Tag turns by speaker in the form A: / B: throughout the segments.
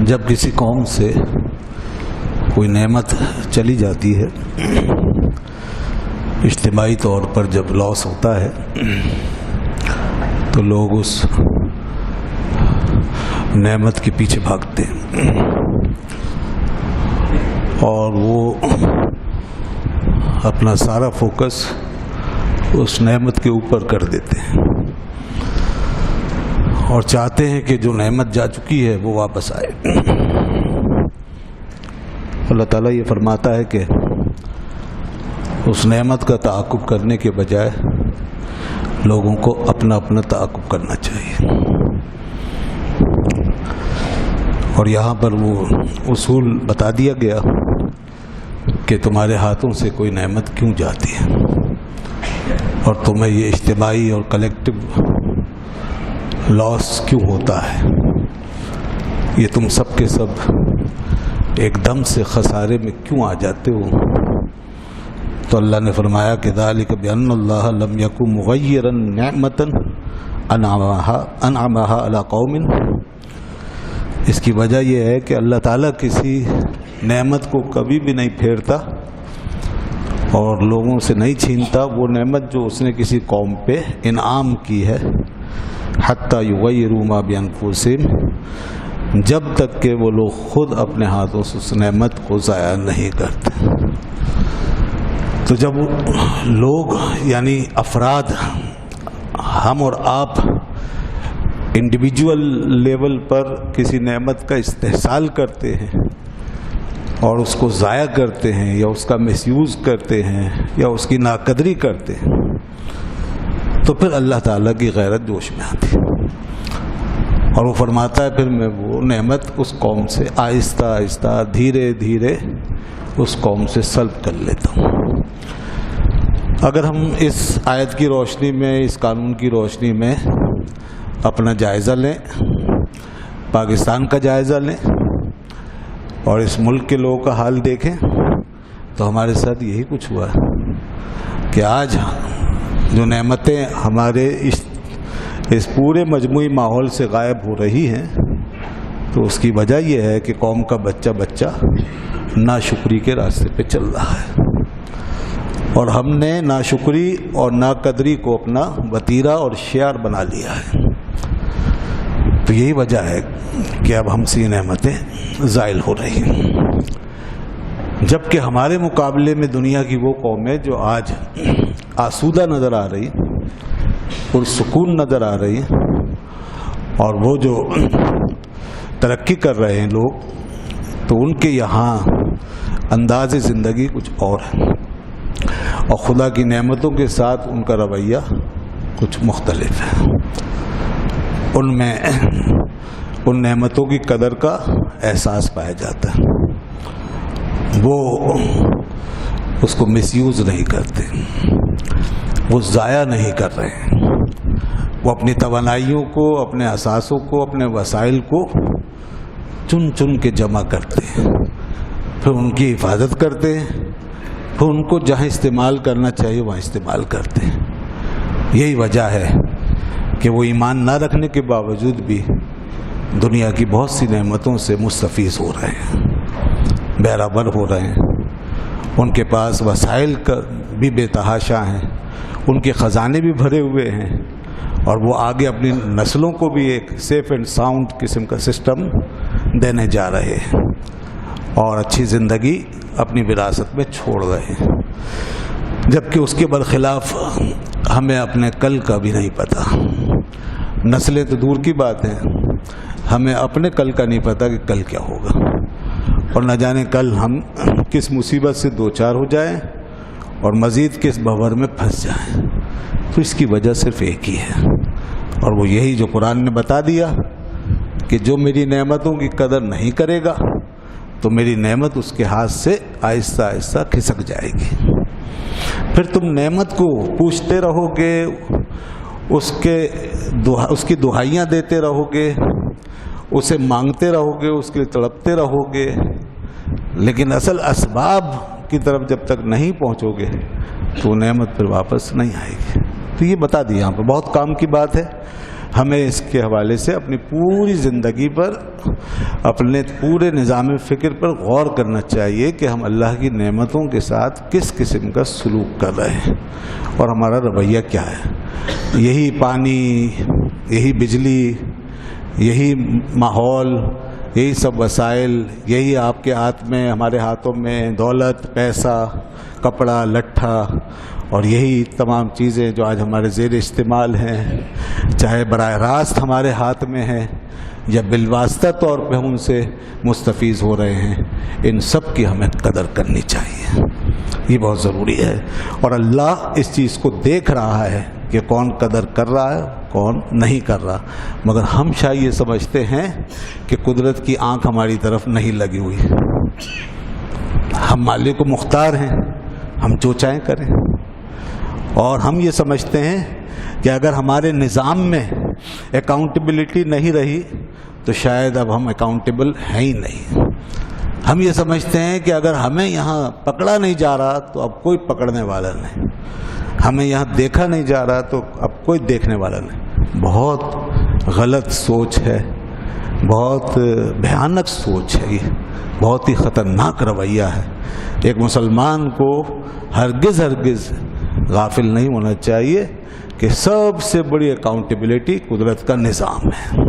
A: جب کسی قوم سے کوئی نعمت چلی جاتی ہے، اجتماعی طور پر جب لاس ہوتا ہے تو لوگ اس نعمت کے پیچھے بھاگتے ہیں اور وہ اپنا سارا فوکس اس نعمت کے اوپر کر دیتے ہیں اور چاہتے ہیں کہ جو نعمت جا چکی ہے وہ واپس آئے۔ اللہ تعالیٰ یہ فرماتا ہے کہ اس نعمت کا تعاقب کرنے کے بجائے لوگوں کو اپنا اپنا تعاقب کرنا چاہیے، اور یہاں پر وہ اصول بتا دیا گیا کہ تمہارے ہاتھوں سے کوئی نعمت کیوں جاتی ہے اور تمہیں یہ اجتماعی اور کلیکٹیو لاس کیوں ہوتا ہے، یہ تم سب کے سب ایک دم سے خسارے میں کیوں آ جاتے ہو۔ تو اللہ نے فرمایا کہ ذالک بأن اللہ لم یکن مغیرا نعمتا انعمها علی قوم، اس کی وجہ یہ ہے کہ اللہ تعالیٰ کسی نعمت کو کبھی بھی نہیں پھیرتا اور لوگوں سے نہیں چھینتا وہ نعمت جو اس نے کسی قوم پہ انعام کی ہے، حتی یغیروا ما بانفسہم، جب تک کہ وہ لوگ خود اپنے ہاتھوں سے اس نعمت کو ضائع نہیں کرتے۔ تو جب لوگ یعنی افراد، ہم اور آپ انڈیویجول لیول پر کسی نعمت کا استحصال کرتے ہیں اور اس کو ضائع کرتے ہیں یا اس کا مس یوز کرتے ہیں یا اس کی ناقدری کرتے ہیں، تو پھر اللہ تعالیٰ کی غیرت جوش میں آتی ہے اور وہ فرماتا ہے پھر میں وہ نعمت اس قوم سے آہستہ آہستہ دھیرے دھیرے اس قوم سے سلب کر لیتا ہوں۔ اگر ہم اس آیت کی روشنی میں، اس قانون کی روشنی میں اپنا جائزہ لیں، پاکستان کا جائزہ لیں اور اس ملک کے لوگوں کا حال دیکھیں، تو ہمارے ساتھ یہی کچھ ہوا ہے کہ آج جو نعمتیں ہمارے اس پورے مجموعی ماحول سے غائب ہو رہی ہیں، تو اس کی وجہ یہ ہے کہ قوم کا بچہ ناشکری کے راستے پہ چل رہا ہے اور ہم نے ناشکری اور ناقدری کو اپنا وتیرہ اور شعار بنا لیا ہے۔ تو یہی وجہ ہے کہ اب ہم سے یہ نعمتیں زائل ہو رہی ہیں، جبکہ ہمارے مقابلے میں دنیا کی وہ قومیں جو آج آسودہ نظر آ رہی، پرسکون نظر آ رہی، اور وہ جو ترقی کر رہے ہیں لوگ، تو ان کے یہاں انداز زندگی کچھ اور ہے اور خدا کی نعمتوں کے ساتھ ان کا رویہ کچھ مختلف ہے۔ ان میں ان نعمتوں کی قدر کا احساس پایا جاتا ہے، وہ اس کو مس یوز نہیں کرتے، وہ ضائع نہیں کر رہے ہیں، وہ اپنی توانائیوں کو، اپنے اثاثوں کو، اپنے وسائل کو چن چن کے جمع کرتے ہیں، پھر ان کی حفاظت کرتے ہیں، پھر ان کو جہاں استعمال کرنا چاہیے وہاں استعمال کرتے ہیں۔ یہی وجہ ہے کہ وہ ایمان نہ رکھنے کے باوجود بھی دنیا کی بہت سی نعمتوں سے مستفیض ہو رہے ہیں، بہرہ ہو رہے ہیں، ان کے پاس وسائل کا بھی بے تحاشا ہیں، ان کے خزانے بھی بھرے ہوئے ہیں، اور وہ آگے اپنی نسلوں کو بھی ایک سیف اینڈ ساؤنڈ قسم کا سسٹم دینے جا رہے ہیں اور اچھی زندگی اپنی وراثت میں چھوڑ رہے ہیں، جبکہ اس کے برخلاف ہمیں اپنے کل کا بھی نہیں پتہ۔ نسلیں تو دور کی بات ہے، ہمیں اپنے کل کا نہیں پتہ کہ کل کیا ہوگا، اور نہ جانے کل ہم کس مصیبت سے دوچار ہو جائیں اور مزید کس بھنور میں پھنس جائیں۔ تو اس کی وجہ صرف ایک ہی ہے، اور وہ یہی جو قرآن نے بتا دیا کہ جو میری نعمتوں کی قدر نہیں کرے گا تو میری نعمت اس کے ہاتھ سے آہستہ آہستہ کھسک جائے گی۔ پھر تم نعمت کو پوچھتے رہو گے، اس کی دہائیاں دیتے رہو گے، اسے مانگتے رہو گے، اس کے لیے تڑپتے رہو گے، لیکن اصل اسباب کی طرف جب تک نہیں پہنچو گے تو نعمت پھر واپس نہیں آئے گی۔ تو یہ بتا دیا یہاں پہ، بہت کام کی بات ہے، ہمیں اس کے حوالے سے اپنی پوری زندگی پر، اپنے پورے نظام فکر پر غور کرنا چاہیے کہ ہم اللہ کی نعمتوں کے ساتھ کس قسم کا سلوک کر رہے ہیں اور ہمارا رویہ کیا ہے۔ یہی پانی، یہی بجلی، یہی ماحول، یہی سب وسائل، یہی آپ کے ہاتھ میں، ہمارے ہاتھوں میں دولت، پیسہ، کپڑا، لٹھا، اور یہی تمام چیزیں جو آج ہمارے زیر استعمال ہیں، چاہے براہ راست ہمارے ہاتھ میں ہیں یا بالواسطہ طور پہ ہم ان سے مستفیض ہو رہے ہیں، ان سب کی ہمیں قدر کرنی چاہیے، یہ بہت ضروری ہے۔ اور اللہ اس چیز کو دیکھ رہا ہے کہ کون قدر کر رہا ہے، کون نہیں کر رہا، مگر ہم شاید یہ سمجھتے ہیں کہ قدرت کی آنکھ ہماری طرف نہیں لگی ہوئی، ہم مالک و مختار ہیں، ہم جو چاہیں کریں، اور ہم یہ سمجھتے ہیں کہ اگر ہمارے نظام میں اکاؤنٹیبلٹی نہیں رہی تو شاید اب ہم اکاؤنٹیبل ہیں ہی نہیں۔ ہم یہ سمجھتے ہیں کہ اگر ہمیں یہاں پکڑا نہیں جا رہا تو اب کوئی پکڑنے والا نہیں، ہمیں یہاں دیکھا نہیں جا رہا تو اب کوئی دیکھنے والا نہیں۔ بہت غلط سوچ ہے، بہت بھیانک سوچ ہے، یہ بہت ہی خطرناک رویہ ہے۔ ایک مسلمان کو ہرگز غافل نہیں ہونا چاہیے کہ سب سے بڑی اکاؤنٹیبلٹی قدرت کا نظام ہے،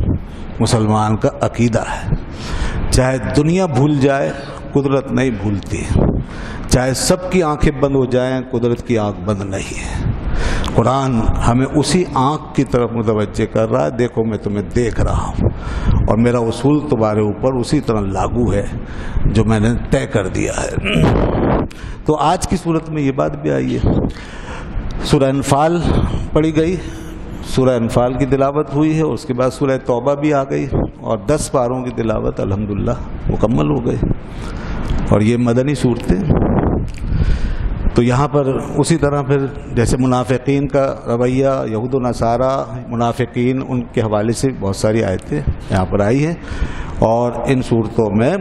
A: مسلمان کا عقیدہ ہے۔ چاہے دنیا بھول جائے، قدرت نہیں بھولتی، چاہے سب کی آنکھیں بند ہو جائیں، قدرت کی آنکھ بند نہیں ہے۔ قرآن ہمیں اسی آنکھ کی طرف متوجہ کر رہا ہے، دیکھو میں تمہیں دیکھ رہا ہوں اور میرا اصول تمہارے اوپر اسی طرح لاگو ہے جو میں نے طے کر دیا ہے۔ تو آج کی صورت میں یہ بات بھی آئی ہے، سورہ انفال پڑھی گئی، سورہ انفال کی تلاوت ہوئی ہے، اس کے بعد سورہ توبہ بھی آ گئی اور 10 پاروں کی تلاوت الحمدللہ مکمل ہو گئی، اور یہ مدنی صورتیں۔ تو یہاں پر اسی طرح پھر جیسے منافقین کا رویہ، یہود و نصارہ، منافقین، ان کے حوالے سے بہت ساری آیتیں یہاں پر آئی ہیں، اور ان صورتوں میں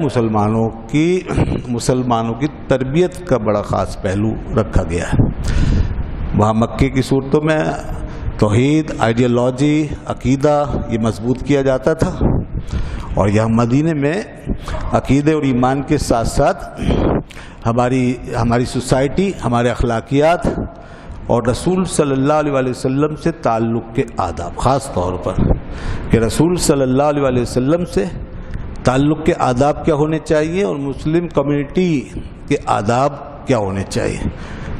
A: مسلمانوں کی تربیت کا بڑا خاص پہلو رکھا گیا ہے۔ وہاں مکے کی صورتوں میں توحید، آئیڈیالوجی، عقیدہ یہ مضبوط کیا جاتا تھا، اور یہاں مدینے میں عقیدے اور ایمان کے ساتھ ساتھ ہماری سوسائٹی، ہمارے اخلاقیات اور رسول صلی اللہ علیہ وسلم سے تعلق کے آداب، خاص طور پر کہ رسول صلی اللہ علیہ وسلم سے تعلق کے آداب کیا ہونے چاہیے اور مسلم کمیونٹی کے آداب کیا ہونے چاہیے،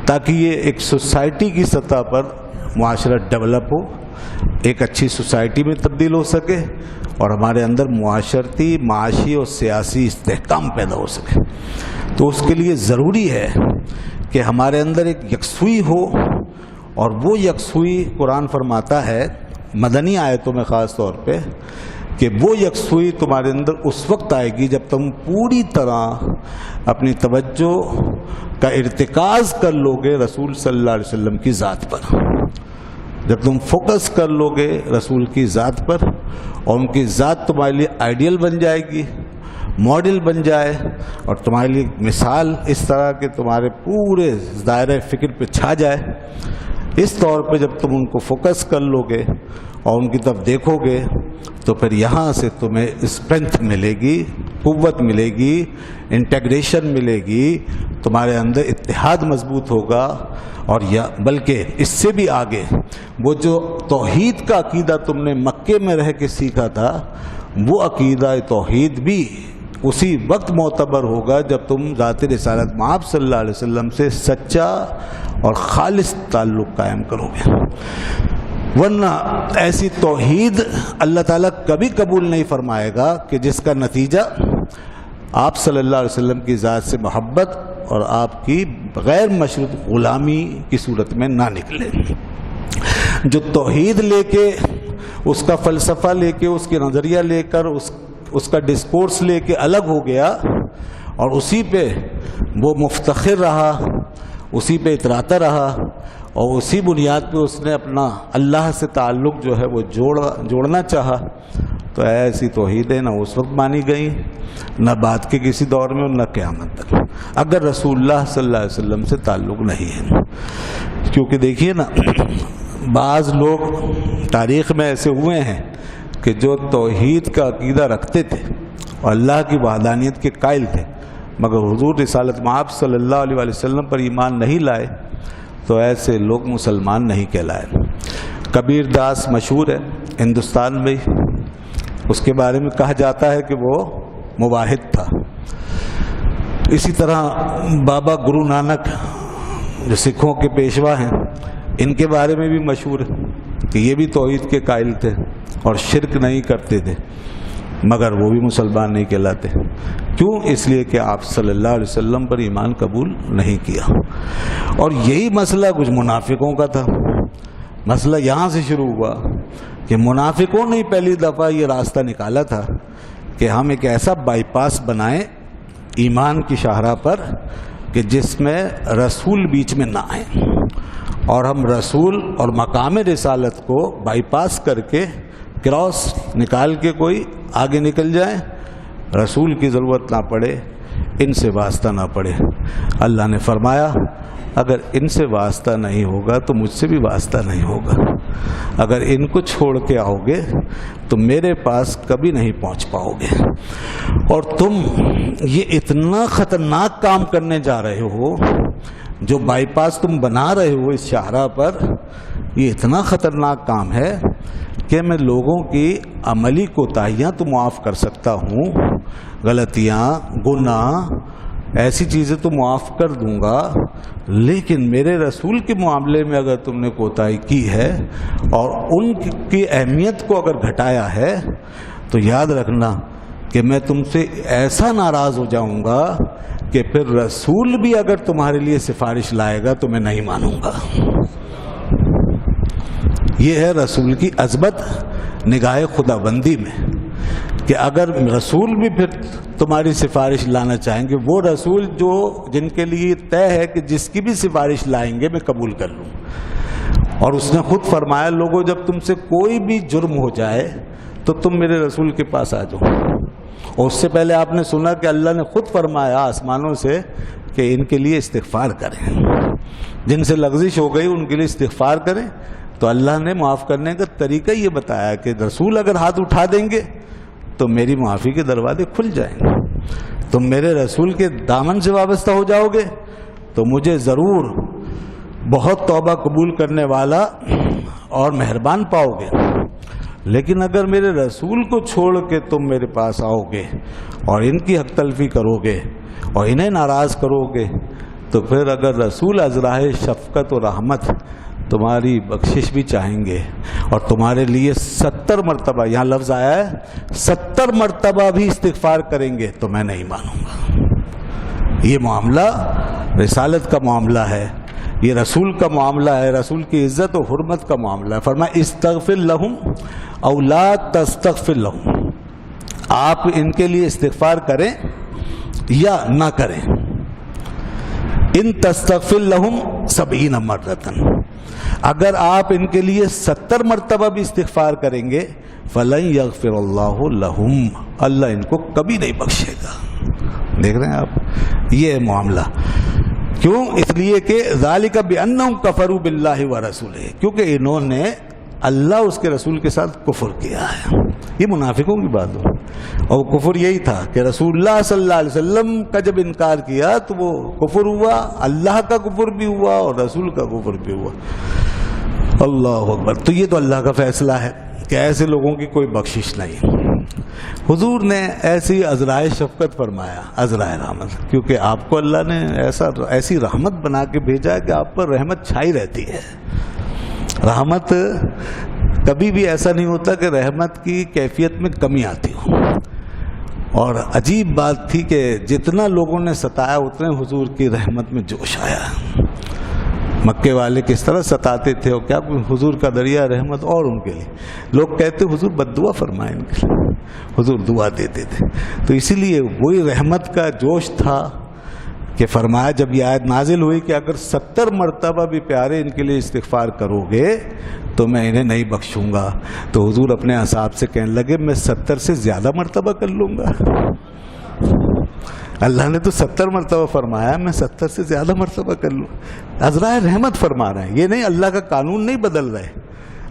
A: تاکہ یہ ایک سوسائٹی کی سطح پر معاشرہ ڈیولپ ہو، ایک اچھی سوسائٹی میں تبدیل ہو سکے اور ہمارے اندر معاشرتی، معاشی اور سیاسی استحکام پیدا ہو سکے۔ تو اس کے لیے ضروری ہے کہ ہمارے اندر ایک یکسوئی ہو، اور وہ یکسوئی قرآن فرماتا ہے مدنی آیتوں میں خاص طور پہ کہ وہ یکسوئی تمہارے اندر اس وقت آئے گی جب تم پوری طرح اپنی توجہ کا ارتکاز کر لوگے رسول صلی اللہ علیہ وسلم کی ذات پر، جب تم فوکس کر لوگے رسول کی ذات پر اور ان کی ذات تمہارے لیے آئیڈیل بن جائے گی، ماڈل بن جائے، اور تمہارے لیے مثال اس طرح کہ تمہارے پورے دائرہ فکر پہ چھا جائے، اس طور پہ جب تم ان کو فوکس کر لوگے اور ان کی طرف دیکھو گے تو پھر یہاں سے تمہیں اسٹرینتھ ملے گی، قوت ملے گی، انٹیگریشن ملے گی، تمہارے اندر اتحاد مضبوط ہوگا، اور بلکہ اس سے بھی آگے وہ جو توحید کا عقیدہ تم نے مکے میں رہ کے سیکھا تھا، وہ عقیدہ توحید بھی اسی وقت معتبر ہوگا جب تم ذات رسالت مآب صلی اللہ علیہ وسلم سے سچا اور خالص تعلق قائم کرو گے، ورنہ ایسی توحید اللہ تعالیٰ کبھی قبول نہیں فرمائے گا کہ جس کا نتیجہ آپ صلی اللہ علیہ وسلم کی ذات سے محبت اور آپ کی غیر مشروط غلامی کی صورت میں نہ نکلے۔ جو توحید لے کے، اس کا فلسفہ لے کے، اس کے نظریہ لے کر، اس کا ڈسکورس لے کے الگ ہو گیا اور اسی پہ وہ مفتخر رہا، اسی پہ اتراتا رہا، اور اسی بنیاد پہ اس نے اپنا اللہ سے تعلق جو ہے وہ جوڑنا چاہا، تو ایسی توحیدیں نہ اس وقت مانی گئیں، نہ بعد کے کسی دور میں، اور نہ قیامت تک، اگر رسول اللہ صلی اللہ علیہ وسلم سے تعلق نہیں ہے۔ کیونکہ دیکھیے نا، بعض لوگ تاریخ میں ایسے ہوئے ہیں کہ جو توحید کا عقیدہ رکھتے تھے اور اللہ کی وحدانیت کے قائل تھے، مگر حضور رسالت مآب صلی اللہ علیہ وآلہ وسلم پر ایمان نہیں لائے، تو ایسے لوگ مسلمان نہیں کہلائے۔ کبیر داس مشہور ہے ہندوستان میں، اس کے بارے میں کہا جاتا ہے کہ وہ مواحد تھا۔ اسی طرح بابا گرو نانک جو سکھوں کے پیشوا ہیں، ان کے بارے میں بھی مشہور ہے کہ یہ بھی توحید کے قائل تھے اور شرک نہیں کرتے تھے، مگر وہ بھی مسلمان نہیں کہلاتے۔ کیوں؟ اس لیے کہ آپ صلی اللہ علیہ وسلم پر ایمان قبول نہیں کیا۔ اور یہی مسئلہ کچھ منافقوں کا تھا۔ مسئلہ یہاں سے شروع ہوا کہ منافقوں نے پہلی دفعہ یہ راستہ نکالا تھا کہ ہم ایک ایسا بائی پاس بنائیں ایمان کی شاہراہ پر کہ جس میں رسول بیچ میں نہ آئیں، اور ہم رسول اور مقام رسالت کو بائی پاس کر کے کراس نکال کے کوئی آگے نکل جائیں، رسول کی ضرورت نہ پڑے، ان سے واسطہ نہ پڑے۔ اللہ نے فرمایا اگر ان سے واسطہ نہیں ہوگا تو مجھ سے بھی واسطہ نہیں ہوگا۔ اگر ان کو چھوڑ کے آؤ گے تو میرے پاس کبھی نہیں پہنچ پاؤ گے، اور تم یہ اتنا خطرناک کام کرنے جا رہے ہو، جو بائی پاس تم بنا رہے ہو اس شاہراہ پر، یہ اتنا خطرناک کام ہے کہ میں لوگوں کی عملی کوتاہیاں تو معاف کر سکتا ہوں، غلطیاں، گناہ، ایسی چیزیں تو معاف کر دوں گا، لیکن میرے رسول کے معاملے میں اگر تم نے کوتاہی کی ہے اور ان کی اہمیت کو اگر گھٹایا ہے تو یاد رکھنا کہ میں تم سے ایسا ناراض ہو جاؤں گا کہ پھر رسول بھی اگر تمہارے لیے سفارش لائے گا تو میں نہیں مانوں گا۔ یہ ہے رسول کی عظمت نگاہ خدا بندی میں، کہ اگر رسول بھی پھر تمہاری سفارش لانا چاہیں گے، وہ رسول جن کے لیے طے ہے کہ جس کی بھی سفارش لائیں گے میں قبول کر لوں۔ اور اس نے خود فرمایا لوگوں جب تم سے کوئی بھی جرم ہو جائے تو تم میرے رسول کے پاس آ جاؤ۔ اور اس سے پہلے آپ نے سنا کہ اللہ نے خود فرمایا آسمانوں سے کہ ان کے لیے استغفار کریں، جن سے لغزش ہو گئی ان کے لیے استغفار کریں۔ تو اللہ نے معاف کرنے کا طریقہ یہ بتایا کہ رسول اگر ہاتھ اٹھا دیں گے تو میری معافی کے دروازے کھل جائیں گے۔ تم میرے رسول کے دامن سے وابستہ ہو جاؤ گے تو مجھے ضرور بہت توبہ قبول کرنے والا اور مہربان پاؤ گے۔ لیکن اگر میرے رسول کو چھوڑ کے تم میرے پاس آؤ گے اور ان کی حق تلفی کرو گے اور انہیں ناراض کرو گے تو پھر اگر رسول ازراہ شفقت و رحمت تمہاری بخشش بھی چاہیں گے اور تمہارے لیے 70 مرتبہ، یہاں لفظ آیا ہے 70 مرتبہ بھی استغفار کریں گے تو میں نہیں مانوں گا۔ یہ معاملہ رسالت کا معاملہ ہے، یہ رسول کا معاملہ ہے، رسول کی عزت و حرمت کا معاملہ ہے۔ فرمایا استغفر لہم او لا تستغفر لہم، آپ ان کے لیے استغفار کریں یا نہ کریں۔ ان تستغفر لہم 70 مرتن، اگر آپ ان کے لیے 70 مرتبہ بھی استغفار کریں گے فلن یغفر اللہ لہم، اللہ ان کو کبھی نہیں بخشے گا۔ دیکھ رہے ہیں آپ یہ معاملہ کیوں؟ اس لیے کہ ذالک بانہم کفروا باللہ ورسولہ، کیونکہ انہوں نے اللہ اس کے رسول کے ساتھ کفر کیا ہے۔ یہ منافقوں کی بات ہو، اور کفر یہی تھا کہ رسول اللہ صلی اللہ علیہ وسلم کا جب انکار کیا تو وہ کفر ہوا، اللہ کا کفر بھی ہوا اور رسول کا کفر بھی ہوا۔ اللہ اکبر۔ تو یہ تو اللہ کا فیصلہ ہے کہ ایسے لوگوں کی کوئی بخشش نہیں۔ حضور نے ایسی عذرائے شفقت فرمایا، عذرائے رحمت، کیونکہ آپ کو اللہ نے ایسی رحمت بنا کے بھیجا ہے کہ آپ پر رحمت چھائی رہتی ہے۔ رحمت کبھی بھی ایسا نہیں ہوتا کہ رحمت کی کیفیت میں کمی آتی ہو۔ اور عجیب بات تھی کہ جتنا لوگوں نے ستایا اتنے حضور کی رحمت میں جوش آیا۔ مکے والے کس طرح ستاتے تھے اور کیا حضور کا دریا رحمت، اور ان کے لیے لوگ کہتے حضور بد دعا فرمائیں ان کے لیے، حضور دعا دیتے تھے۔ تو اسی لیے وہی رحمت کا جوش تھا کہ فرمایا جب یہ آیت نازل ہوئی کہ اگر 70 مرتبہ بھی پیارے ان کے لیے استغفار کرو گے تو میں انہیں نہیں بخشوں گا، تو حضور اپنے اصحاب سے کہنے لگے میں 70 سے زیادہ مرتبہ کر لوں گا۔ اللہ نے تو 70 مرتبہ فرمایا، میں 70 سے زیادہ مرتبہ کر لوں. عذرائے رحمت فرما رہے ہیں. یہ نہیں اللہ کا قانون نہیں بدل رہے،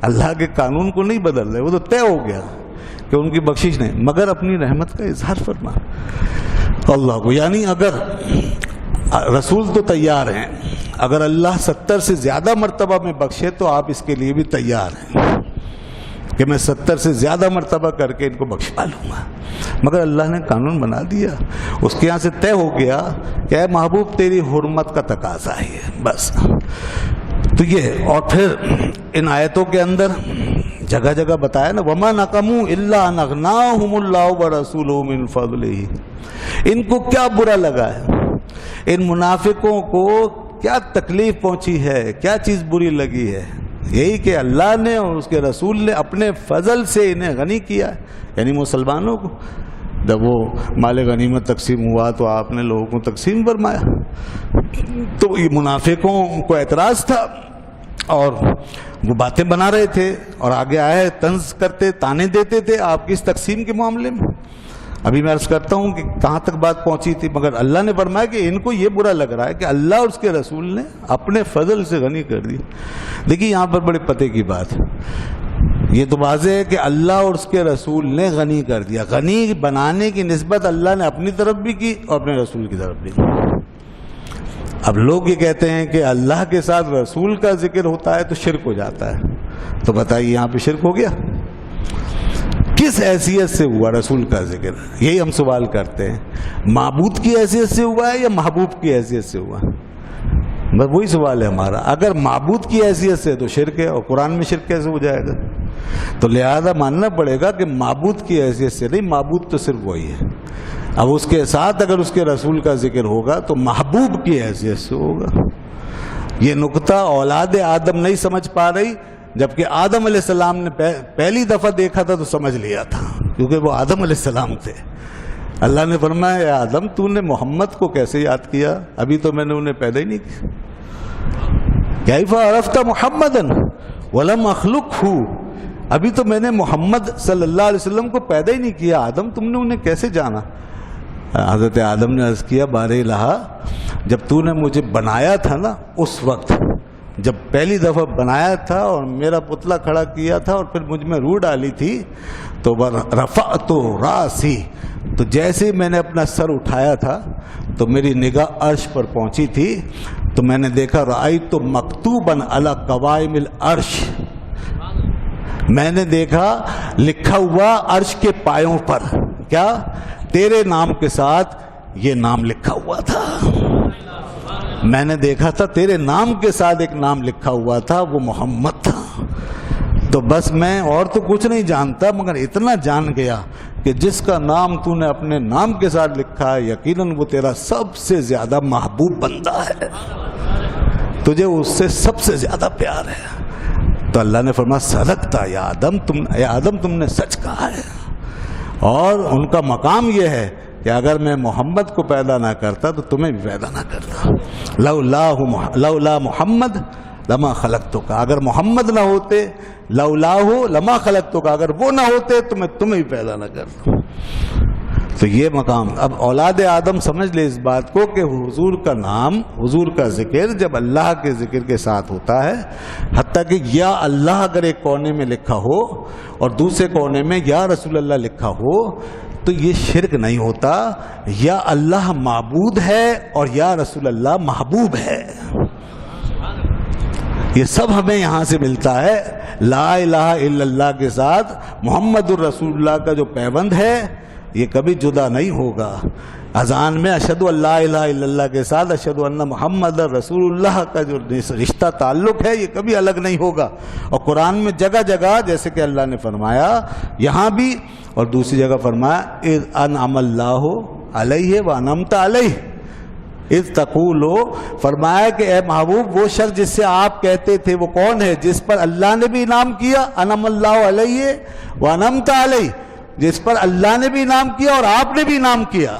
A: اللہ کے قانون کو نہیں بدل رہے، وہ تو طے ہو گیا کہ ان کی بخشش نہیں، مگر اپنی رحمت کا اظہار فرما اللہ کو. یعنی اگر رسول تو تیار ہیں، اگر اللہ 70 سے زیادہ مرتبہ میں بخشے تو آپ اس کے لیے بھی تیار ہیں کہ میں 70 سے زیادہ مرتبہ کر کے ان کو بخشوا لوں گا. مگر اللہ نے قانون بنا دیا، اس کے یہاں سے طے ہو گیا کہ اے محبوب تیری حرمت کا تقاضا ہے بس. تو یہ، اور پھر ان آیتوں کے اندر جگہ جگہ بتایا نا، وَمَا نَقَمُوا إِلَّا أَنْ أَغْنَاهُمُ اللَّهُ وَرَسُولُهُ مِنْ فَضْلِهِ. ان کو کیا برا لگا ہے، ان منافقوں کو کیا تکلیف پہنچی ہے، کیا چیز بری لگی ہے؟ یہی کہ اللہ نے اور اس کے رسول نے اپنے فضل سے انہیں غنی کیا ہے. یعنی مسلمانوں کو جب وہ مال غنیمت تقسیم ہوا تو آپ نے لوگوں کو تقسیم فرمایا. تو یہ منافقوں کو اعتراض تھا اور وہ باتیں بنا رہے تھے اور آگے آئے طنز کرتے، تانے دیتے تھے آپ کی اس تقسیم کے معاملے میں. ابھی میں عرض کرتا ہوں کہ کہاں تک بات پہنچی تھی، مگر اللہ نے فرمایا کہ ان کو یہ برا لگ رہا ہے کہ اللہ اور اس کے رسول نے اپنے فضل سے غنی کر دی. دیکھیے یہاں پر بڑے پتے کی بات ہے، یہ تو واضح ہے کہ اللہ اور اس کے رسول نے غنی کر دیا. غنی بنانے کی نسبت اللہ نے اپنی طرف بھی کی اور اپنے رسول کی طرف بھی. اب لوگ یہ کہتے ہیں کہ اللہ کے ساتھ رسول کا ذکر ہوتا ہے تو شرک ہو جاتا ہے. تو بتائیے یہاں پہ شرک ہو گیا؟ کس حیثیت سے ہوا رسول کا ذکر؟ یہی ہم سوال کرتے ہیں. معبود کی حیثیت سے ہوا ہے یا محبوب کی حیثیت سے ہوا؟ بس وہی سوال ہے ہمارا. اگر معبود کی حیثیت سے تو شرک ہے، اور قرآن میں شرک کیسے ہو جائے گا؟ تو لہذا ماننا پڑے گا کہ معبود کی حیثیت سے نہیں، معبود تو صرف وہی ہے. اب اس کے ساتھ اگر اس کے رسول کا ذکر ہوگا تو محبوب کی حیثیت سے ہوگا. یہ نقطہ اولاد آدم نہیں سمجھ پا رہی، جبکہ آدم علیہ السلام نے پہلی دفعہ دیکھا تھا تو سمجھ لیا تھا، کیونکہ وہ آدم علیہ السلام تھے. اللہ نے فرمایا اے آدم تو نے محمد کو کیسے یاد کیا؟ ابھی تو میں نے انہیں پیدا ہی نہیں کیا. کیف عرفت محمدا ولم اخلقہ، ابھی تو میں نے محمد صلی اللہ علیہ وسلم کو پیدا ہی نہیں کیا، آدم تم نے انہیں کیسے جانا؟ حضرت آدم نے عرض کیا بار الہ، جب تو نے مجھے بنایا تھا نا، اس وقت جب پہلی دفعہ بنایا تھا اور میرا پتلا کھڑا کیا تھا اور پھر مجھ میں روح ڈالی تھی، تو رفعت راسی، تو جیسے میں نے اپنا سر اٹھایا تھا تو میری نگاہ عرش پر پہنچی تھی، تو میں نے دیکھا رأیت مکتوبا علی قوائم العرش، میں نے دیکھا لکھا ہوا عرش کے پایوں پر، کیا؟ تیرے نام کے ساتھ یہ نام لکھا ہوا تھا. میں نے دیکھا تھا تیرے نام کے ساتھ ایک نام لکھا ہوا تھا، وہ محمد تھا. تو بس میں اور تو کچھ نہیں جانتا، مگر اتنا جان گیا کہ جس کا نام تو نے اپنے نام کے ساتھ لکھا ہے یقیناً وہ تیرا سب سے زیادہ محبوب بندہ ہے، تجھے اس سے سب سے زیادہ پیار ہے. تو اللہ نے فرمایا صدقتا یا آدم، تم نے سچ کہا ہے. اور ان کا مقام یہ ہے کہ اگر میں محمد کو پیدا نہ کرتا تو تمہیں بھی پیدا نہ کرتا. لولا محمد لما خلقتک، اگر محمد نہ ہوتے، لولاہ لما خلقتک، اگر وہ نہ ہوتے تو میں تمہیں بھی پیدا نہ کرتا. تو یہ مقام، اب اولاد آدم سمجھ لے اس بات کو کہ حضور کا نام، حضور کا ذکر جب اللہ کے ذکر کے ساتھ ہوتا ہے، حتیٰ کہ یا اللہ اگر ایک کونے میں لکھا ہو اور دوسرے کونے میں یا رسول اللہ لکھا ہو تو یہ شرک نہیں ہوتا. یا اللہ معبود ہے اور یا رسول اللہ محبوب ہے. یہ سب ہمیں یہاں سے ملتا ہے. لا الہ الا اللہ کے ساتھ محمد الرسول اللہ کا جو پیوند ہے یہ کبھی جدا نہیں ہوگا. اذان میں اشہد ان لا الہ الا اللہ کے ساتھ اشہد ان محمد رسول اللہ کا جو رشتہ تعلق ہے یہ کبھی الگ نہیں ہوگا. اور قرآن میں جگہ جگہ جیسے کہ اللہ نے فرمایا یہاں بھی اور دوسری جگہ فرمایا اذ انعم اللہ علیہ وانعمت علیہ، اذ تقولو، فرمایا کہ اے محبوب وہ شخص جس سے آپ کہتے تھے وہ کون ہے؟ جس پر اللہ نے بھی انعام کیا، انعم اللہ علیہ وانعمت علیہ، جس پر اللہ نے بھی انعام کیا اور آپ نے بھی انعام کیا.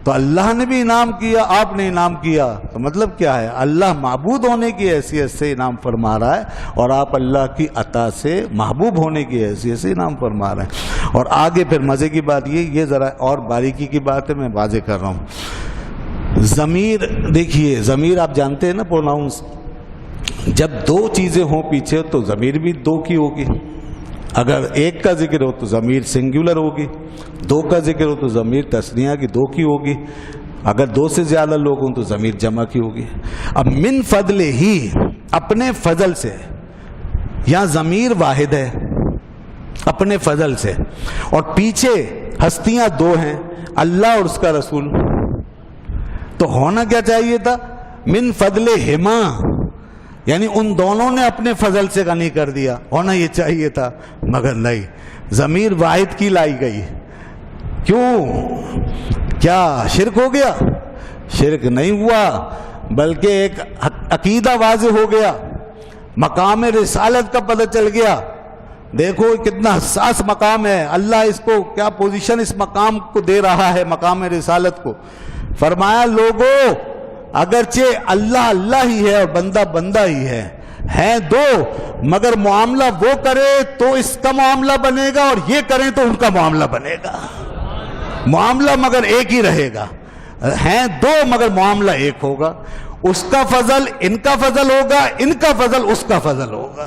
A: تو اللہ نے بھی انعام کیا، آپ نے انعام کیا، تو مطلب کیا ہے؟ اللہ معبود ہونے کی حیثیت سے انعام فرما رہا ہے اور آپ اللہ کی عطا سے محبوب ہونے کی حیثیت سے انعام فرما رہے ہیں۔ اور آگے پھر مزے کی بات یہ ذرا اور باریکی کی بات ہے، میں واضح کر رہا ہوں۔ ضمیر دیکھیے، ضمیر آپ جانتے ہیں نا، پروناؤنس، جب دو چیزیں ہوں پیچھے تو ضمیر بھی دو کی ہوگی، اگر ایک کا ذکر ہو تو ضمیر سنگولر ہوگی، دو کا ذکر ہو تو ضمیر تثنیہ کی دو کی ہوگی، اگر دو سے زیادہ لوگ ہوں تو ضمیر جمع کی ہوگی۔ اب من فضل ہی، اپنے فضل سے، یہاں ضمیر واحد ہے اپنے فضل سے، اور پیچھے ہستیاں دو ہیں، اللہ اور اس کا رسول، تو ہونا کیا چاہیے تھا؟ من فضل ہما، یعنی ان دونوں نے اپنے فضل سے غنی کر دیا، ہونا یہ چاہیے تھا، مگر نہیں، ضمیر واحد کی لائی گئی۔ کیوں؟ کیا شرک ہو گیا؟ شرک نہیں ہوا، بلکہ ایک عقیدہ واضح ہو گیا، مقام رسالت کا پتہ چل گیا۔ دیکھو کتنا حساس مقام ہے، اللہ اس کو کیا پوزیشن اس مقام کو دے رہا ہے، مقام رسالت کو۔ فرمایا لوگوں، اگرچہ اللہ اللہ ہی ہے اور بندہ بندہ ہی ہے، ہیں دو، مگر معاملہ وہ کرے تو اس کا معاملہ بنے گا، اور یہ کریں تو ان کا معاملہ بنے گا، معاملہ مگر ایک ہی رہے گا۔ ہیں دو مگر معاملہ ایک ہوگا، اس کا فضل ان کا فضل ہوگا، ان کا فضل اس کا فضل ہوگا۔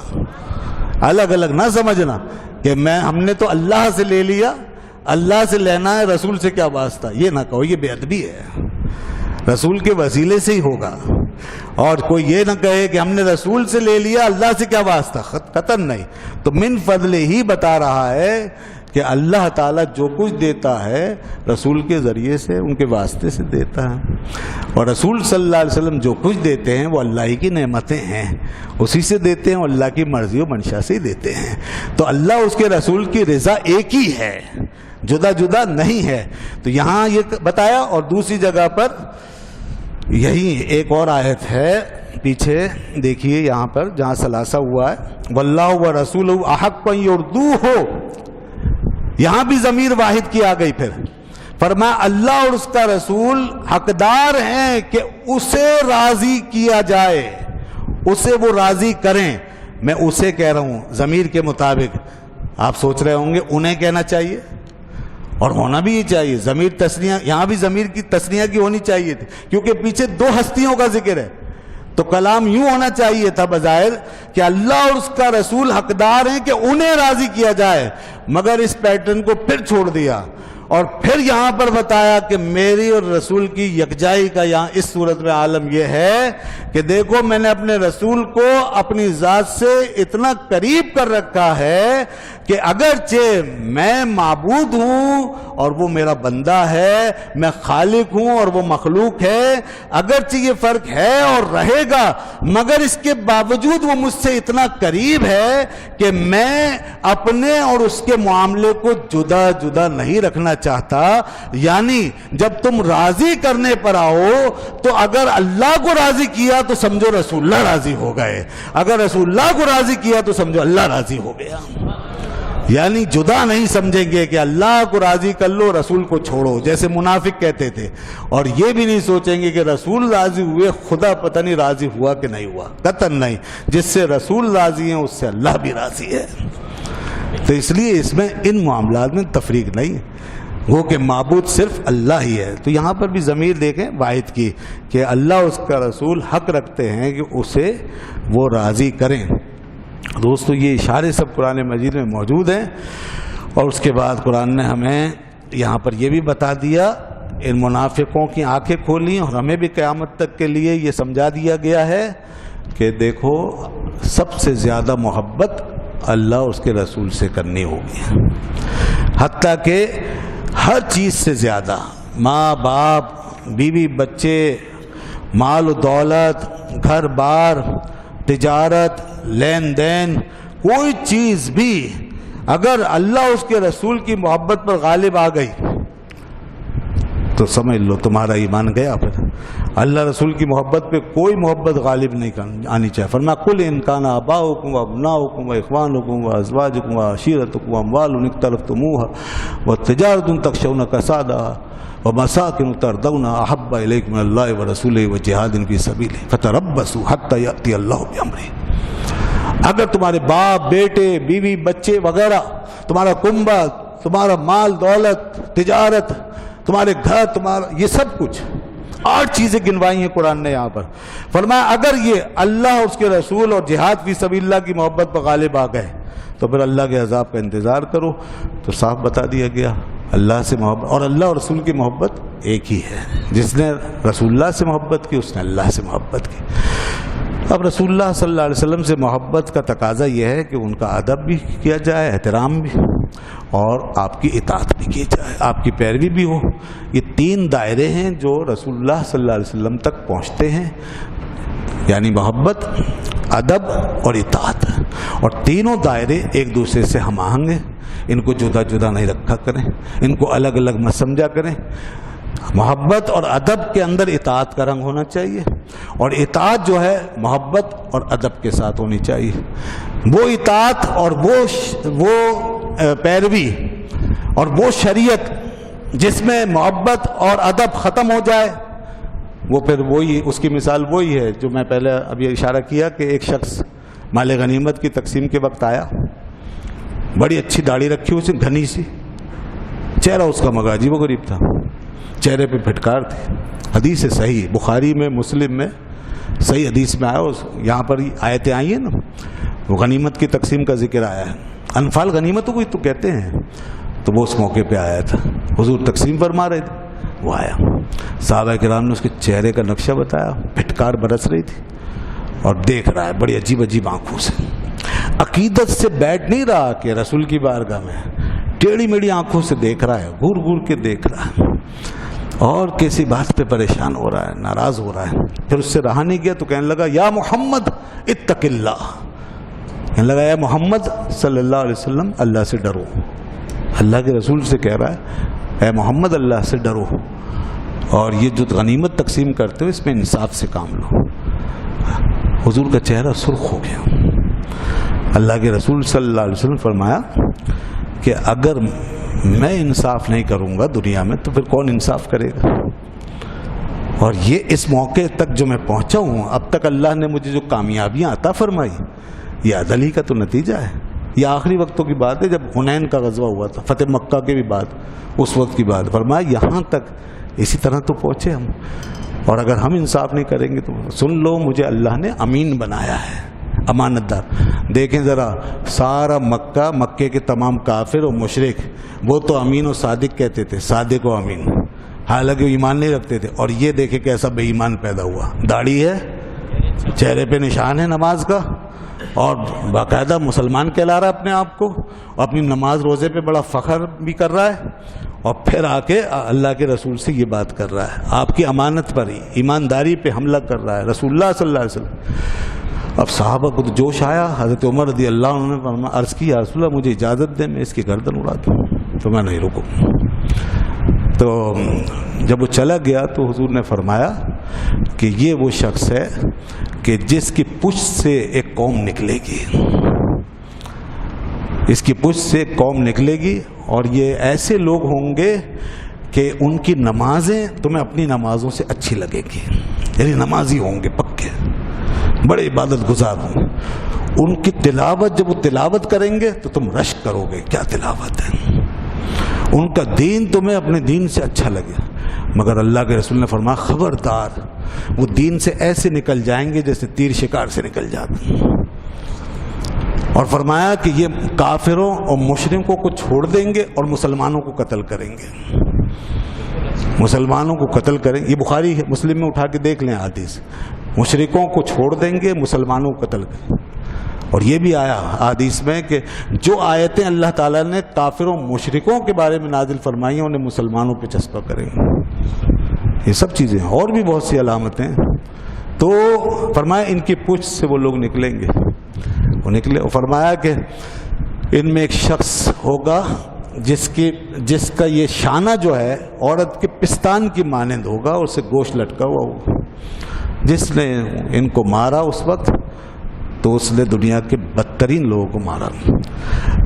A: الگ الگ نہ سمجھنا کہ ہم نے تو اللہ سے لے لیا، اللہ سے لینا ہے، رسول سے کیا واسطہ، یہ نہ کہو، یہ بے ادبی ہے۔ رسول کے وسیلے سے ہی ہوگا، اور کوئی یہ نہ کہے کہ ہم نے رسول سے لے لیا، اللہ سے کیا واسطہ، قطعاً نہیں۔ تو من فضل ہی بتا رہا ہے کہ اللہ تعالیٰ جو کچھ دیتا ہے رسول کے ذریعے سے، ان کے واسطے سے دیتا ہے، اور رسول صلی اللہ علیہ وسلم جو کچھ دیتے ہیں وہ اللہ ہی کی نعمتیں ہیں، اسی سے دیتے ہیں، اور اللہ کی مرضی و منشا سے ہی دیتے ہیں۔ تو اللہ اس کے رسول کی رضا ایک ہی ہے، جدا جدا نہیں ہے۔ تو یہاں یہ بتایا، اور دوسری جگہ پر یہی ایک اور آیت ہے پیچھے دیکھیے، یہاں پر جہاں ثلاثہ ہوا ہے، واللہ ورسولہ احق ان یرضوہ، یہاں بھی ضمیر واحد کی آ گئی۔ پھر فرمایا اللہ اور اس کا رسول حقدار ہیں کہ اسے راضی کیا جائے، اسے وہ راضی کریں۔ میں اسے کہہ رہا ہوں ضمیر کے مطابق، آپ سوچ رہے ہوں گے انہیں کہنا چاہیے، اور ہونا بھی یہ چاہیے، ضمیر تثنیہ، یہاں بھی ضمیر کی تثنیہ کی ہونی چاہیے تھی، کیونکہ پیچھے دو ہستیوں کا ذکر ہے۔ تو کلام یوں ہونا چاہیے تھا بظاہر کہ اللہ اور اس کا رسول حقدار ہیں کہ انہیں راضی کیا جائے، مگر اس پیٹرن کو پھر چھوڑ دیا، اور پھر یہاں پر بتایا کہ میری اور رسول کی یکجائی کا یہاں اس صورت میں عالم یہ ہے کہ دیکھو میں نے اپنے رسول کو اپنی ذات سے اتنا قریب کر رکھا ہے کہ اگرچہ میں معبود ہوں اور وہ میرا بندہ ہے، میں خالق ہوں اور وہ مخلوق ہے، اگرچہ یہ فرق ہے اور رہے گا، مگر اس کے باوجود وہ مجھ سے اتنا قریب ہے کہ میں اپنے اور اس کے معاملے کو جدا جدا نہیں رکھنا چاہتا۔ یعنی جب تم راضی کرنے پر آؤ تو اگر اللہ کو راضی کیا تو سمجھو رسول اللہ راضی ہو گئے، اگر رسول اللہ کو راضی کیا تو سمجھو اللہ راضی ہو گیا۔ یعنی جدا نہیں سمجھیں گے کہ اللہ کو راضی کر لو رسول کو چھوڑو، جیسے منافق کہتے تھے، اور یہ بھی نہیں سوچیں گے کہ رسول راضی ہوئے خدا پتہ نہیں راضی ہوا کہ نہیں ہوا، قطعاً نہیں، جس سے رسول راضی ہیں اس سے اللہ بھی راضی ہے۔ تو اس لیے اس میں ان معاملات میں تفریق نہیں ہے، وہ کہ معبود صرف اللہ ہی ہے۔ تو یہاں پر بھی ضمیر دیکھیں واحد کی کہ اللہ اس کا رسول حق رکھتے ہیں کہ اسے وہ راضی کریں۔ دوستو یہ اشارے سب قرآن مجید میں موجود ہیں، اور اس کے بعد قرآن نے ہمیں یہاں پر یہ بھی بتا دیا، ان منافقوں کی آنکھیں کھولی، اور ہمیں بھی قیامت تک کے لیے یہ سمجھا دیا گیا ہے کہ دیکھو سب سے زیادہ محبت اللہ اور اس کے رسول سے کرنی ہوگی، حتیٰ کہ ہر چیز سے زیادہ، ماں باپ، بیوی بچے، مال و دولت، گھر بار، تجارت، لین دین، کوئی چیز بھی اگر اللہ اس کے رسول کی محبت پر غالب آ گئی تو سمجھ لو تمہارا ایمان گیا۔ پھر اللہ رسول کی محبت پہ کوئی محبت غالب نہیں آنی چاہیے۔ فرمایا قل ان کان آباؤکم وابناؤکم واخوانکم وازواجکم وعشیرتکم واموال اقترفتموها وتجارة تخشون کسادها ومساکن ترضونها احب الیکم من اللہ ورسولہ وجہاد فی سبیلہ فتربصوا حتی یأتی اللہ بامرہ۔ اگر تمہارے باپ، بیٹے، بیوی، بچے وغیرہ، تمہارا کنبہ، تمہارا مال دولت، تجارت، تمہارے گھر، تمہارا یہ سب کچھ 8 چیزیں گنوائی ہیں قرآن نے یہاں پر۔ فرمایا اگر یہ اللہ اور اس کے رسول اور جہاد فی سبیل اللہ کی محبت پر غالب آ گئے تو پھر اللہ کے عذاب کا انتظار کرو۔ تو صاف بتا دیا گیا اللہ سے محبت، اور اللہ اور رسول کی محبت ایک ہی ہے۔ جس نے رسول اللہ سے محبت کی اس نے اللہ سے محبت کی۔ اب رسول اللہ صلی اللہ علیہ وسلم سے محبت کا تقاضا یہ ہے کہ ان کا ادب بھی کیا جائے، احترام بھی، اور آپ کی اطاعت بھی کی جائے، آپ کی پیروی بھی ہو۔ یہ 3 دائرے ہیں جو رسول اللہ صلی اللہ علیہ وسلم تک پہنچتے ہیں، یعنی محبت، ادب اور اطاعت، اور تینوں دائرے ایک دوسرے سے ہم آہنگ ہیں۔ ان کو جدا جدا نہیں رکھا کریں، ان کو الگ الگ مت سمجھا کریں۔ محبت اور ادب کے اندر اطاعت کا رنگ ہونا چاہیے، اور اطاعت جو ہے محبت اور ادب کے ساتھ ہونی چاہیے۔ وہ اطاعت اور وہ پیروی اور وہ شریعت جس میں محبت اور ادب ختم ہو جائے، وہ پھر وہی، اس کی مثال وہی ہے جو میں پہلے ابھی اشارہ کیا کہ ایک شخص مال غنیمت کی تقسیم کے وقت آیا، بڑی اچھی داڑھی رکھی اس نے، گھنی سی، چہرہ اس کا مگر عجیب و غریب تھا، چہرے پہ پھٹکار تھی۔ حدیث صحیح بخاری میں، مسلم میں، صحیح حدیث میں آیا، یہاں پر آیتیں آئی ہیں نا، وہ غنیمت کی تقسیم کا ذکر آیا ہے، انفال غنیمتوں کو تو کہتے ہیں، تو وہ اس موقع پہ آیا تھا، حضور تقسیم فرما رہے تھے، وہ آیا، صحابہ کرام نے اس کے چہرے کا نقشہ بتایا، پھٹکار برس رہی تھی، اور دیکھ رہا ہے بڑی عجیب عجیب آنکھوں سے، عقیدت سے بیٹھ نہیں رہا کہ رسول کی بارگاہ میں، ٹیڑھی میڑھی آنکھوں سے دیکھ رہا ہے، گور گور کے دیکھ رہا ہے، اور کسی بات پہ پریشان ہو رہا ہے، ناراض ہو رہا ہے۔ پھر اس سے رہا نہیں گیا تو کہنے لگا یا محمد اتق اللہ، کہنے لگا یا محمد صلی اللہ علیہ وسلم اللہ سے ڈرو، اللہ کے رسول سے کہہ رہا ہے اے محمد اللہ سے ڈرو، اور یہ جو غنیمت تقسیم کرتے ہو اس میں انصاف سے کام لو۔ حضور کا چہرہ سرخ ہو گیا۔ اللہ کے رسول صلی اللہ علیہ وسلم فرمایا کہ اگر میں انصاف نہیں کروں گا دنیا میں تو پھر کون انصاف کرے گا؟ اور یہ اس موقع تک جو میں پہنچا ہوں، اب تک اللہ نے مجھے جو کامیابیاں عطا فرمائی، یہ عدل ہی کا تو نتیجہ ہے۔ یہ آخری وقتوں کی بات ہے جب حنین کا غزوہ ہوا تھا، فتح مکہ کے بھی بعد، اس وقت کی بات، فرمایا یہاں تک اسی طرح تو پہنچے ہم، اور اگر ہم انصاف نہیں کریں گے تو سن لو مجھے اللہ نے امین بنایا ہے، امانت دار۔ دیکھیں ذرا، سارا مکے کے تمام کافر اور مشرک وہ تو امین و صادق کہتے تھے، صادق و امین، حالانکہ وہ ایمان نہیں رکھتے تھے، اور یہ دیکھیں کیسا بے ایمان پیدا ہوا، داڑھی ہے، چہرے پہ نشان ہے نماز کا، اور باقاعدہ مسلمان کہلا رہا ہے اپنے آپ کو، اپنی نماز روزے پہ بڑا فخر بھی کر رہا ہے، اور پھر آ کے اللہ کے رسول سے یہ بات کر رہا ہے، آپ کی امانت پر ہی، ایمانداری پہ حملہ کر رہا ہے رسول اللہ صلی اللہ علیہ وسلم۔ اب صحابہ کو تو جوش آیا، حضرت عمر رضی اللہ عنہ نے عرض کی یا رسول اللہ مجھے اجازت دیں میں اس کی گردن اڑا دوں، تو میں نہیں رکوں۔ تو جب وہ چلا گیا تو حضور نے فرمایا کہ یہ وہ شخص ہے کہ جس کی پشت سے ایک قوم نکلے گی، اس کی پشت سے ایک قوم نکلے گی، اور یہ ایسے لوگ ہوں گے کہ ان کی نمازیں تمہیں اپنی نمازوں سے اچھی لگے گی، یعنی نمازی ہوں گے پکے، بڑے عبادت گزار ہوں، ان کی تلاوت جب وہ تلاوت کریں گے تو تم رشک کرو گے کیا تلاوت ہے، ان کا دین تمہیں اپنے دین سے اچھا لگے، مگر اللہ کے رسول نے فرمایا خبردار وہ دین سے ایسے نکل جائیں گے جیسے تیر شکار سے نکل جاتے ہیں، اور فرمایا کہ یہ کافروں اور مشرکوں کو چھوڑ دیں گے اور مسلمانوں کو قتل کریں گے، مسلمانوں کو قتل کریں، یہ بخاری مسلم میں اٹھا کے دیکھ لیں حدیث، مشرکوں کو چھوڑ دیں گے مسلمانوں کو قتل کریں۔ اور یہ بھی آیا حدیث میں کہ جو آیتیں اللہ تعالیٰ نے کافروں مشرکوں کے بارے میں نازل فرمائی ہیں انہیں مسلمانوں پہ چسپاں کریں گے، یہ سب چیزیں اور بھی بہت سی علامتیں، تو فرمایا ان کی پشت سے وہ لوگ نکلیں گے، وہ نکلے، اور فرمایا کہ ان میں ایک شخص ہوگا جس کا یہ شانہ جو ہے عورت کے پستان کی مانند ہوگا اور اسے گوشت لٹکا ہوا ہوگا. جس نے ان کو مارا اس وقت تو اس نے دنیا کے بدترین لوگوں کو مارا.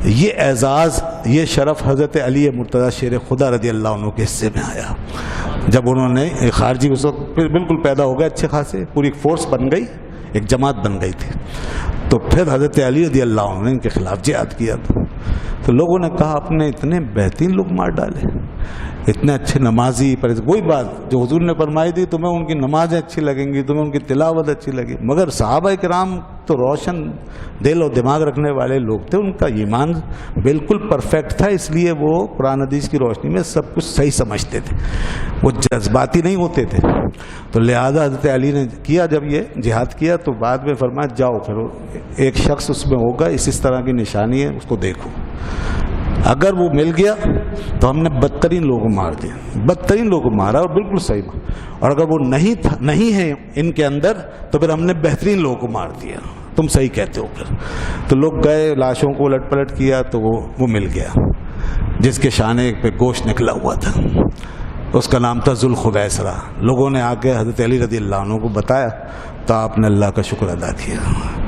A: یہ اعزاز، یہ شرف حضرت علی مرتضیٰ شیر خدا رضی اللہ عنہ کے حصے میں آیا جب انہوں نے خارجی اس وقت بالکل پیدا ہو گئے اچھے خاصے، پوری فورس بن گئی، ایک جماعت بن گئی تھی. تو پھر حضرت علی رضی اللہ عنہ نے ان کے خلاف جہاد کیا. تو لوگوں نے کہا اپنے اتنے بہترین لوگ مار ڈالے، اتنے اچھے نمازی. پر وہی بات جو حضور نے فرمائی تھی، تمہیں ان کی نمازیں اچھی لگیں گی، تمہیں ان کی تلاوت اچھی لگی. مگر صحابہ کرام تو روشن دل و دماغ رکھنے والے لوگ تھے، ان کا ایمان بالکل پرفیکٹ تھا، اس لیے وہ قرآن حدیث کی روشنی میں سب کچھ صحیح سمجھتے تھے، وہ جذباتی نہیں ہوتے تھے. تو لہذا حضرت علی نے کیا، جب یہ جہاد کیا تو بعد میں فرمایا جاؤ پھر ایک شخص اس میں ہوگا اس طرح کی نشانی ہے، اس کو دیکھو. اگر وہ مل گیا تو ہم نے بدترین لوگوں کو مار دیا، بدترین لوگوں کو مارا اور بالکل صحیح. اور اگر وہ نہیں ہے ان کے اندر تو پھر ہم نے بہترین لوگوں کو مار دیا. تم صحیح کہتے ہو. پھر تو لوگ گئے، لاشوں کو الٹ پلٹ کیا تو وہ مل گیا جس کے شانے پہ گوشت نکلا ہوا تھا. اس کا نام تھا ذوالخویسرہ. لوگوں نے آ کے حضرت علی رضی اللہ عنہ کو بتایا تو آپ نے اللہ کا شکر ادا کیا.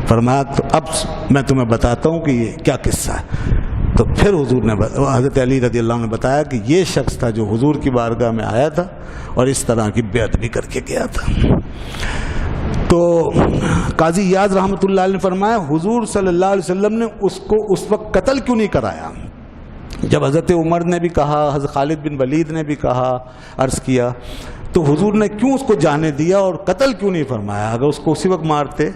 A: فرمایا تو اب میں تمہیں بتاتا ہوں کہ یہ کیا قصہ ہے. تو پھر حضور نے حضرت علی رضی اللہ عنہ نے بتایا کہ یہ شخص تھا جو حضور کی بارگاہ میں آیا تھا اور اس طرح کی بیعت بھی کر کے گیا تھا. تو قاضی ایاز رحمۃ اللہ علیہ نے فرمایا حضور صلی اللہ علیہ وسلم نے اس کو اس وقت قتل کیوں نہیں کرایا؟ جب حضرت عمر نے بھی کہا، حضرت خالد بن ولید نے بھی کہا، عرض کیا، تو حضور نے کیوں اس کو جانے دیا اور قتل کیوں نہیں فرمایا؟ اگر اس کو اسی وقت مارتے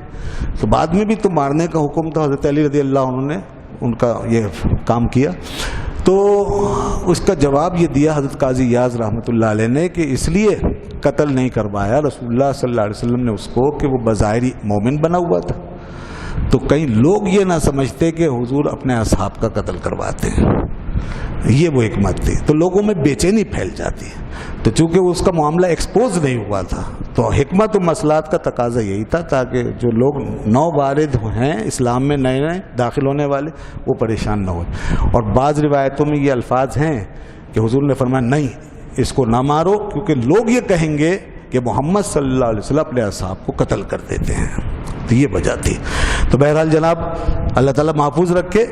A: تو بعد میں بھی تو مارنے کا حکم تھا. حضرت علی رضی اللہ عنہ نے ان کا یہ کام کیا. تو اس کا جواب یہ دیا حضرت قاضی ایاز رحمۃ اللہ علیہ نے کہ اس لیے قتل نہیں کروایا رسول اللہ صلی اللہ علیہ وسلم نے اس کو کہ وہ بظاہری مومن بنا ہوا تھا. تو کئی لوگ یہ نہ سمجھتے کہ حضور اپنے اصحاب کا قتل کرواتے ہیں، یہ وہ حکمت تھی. تو لوگوں میں بے چینی پھیل جاتی ہے. تو چونکہ اس کا معاملہ ایکسپوز نہیں ہوا تھا تو حکمت و مصلحت کا تقاضا یہی تھا تاکہ جو لوگ نو وارد ہیں اسلام میں نئے نئے داخل ہونے والے وہ پریشان نہ ہوئے. اور بعض روایتوں میں یہ الفاظ ہیں کہ حضور نے فرمایا نہیں اس کو نہ مارو کیونکہ لوگ یہ کہیں گے کہ محمد صلی اللہ علیہ وسلم اپنے اصحاب کو قتل کر دیتے ہیں. تو یہ وجہ تھی. تو بہرحال جناب اللہ تعالیٰ محفوظ رکھے.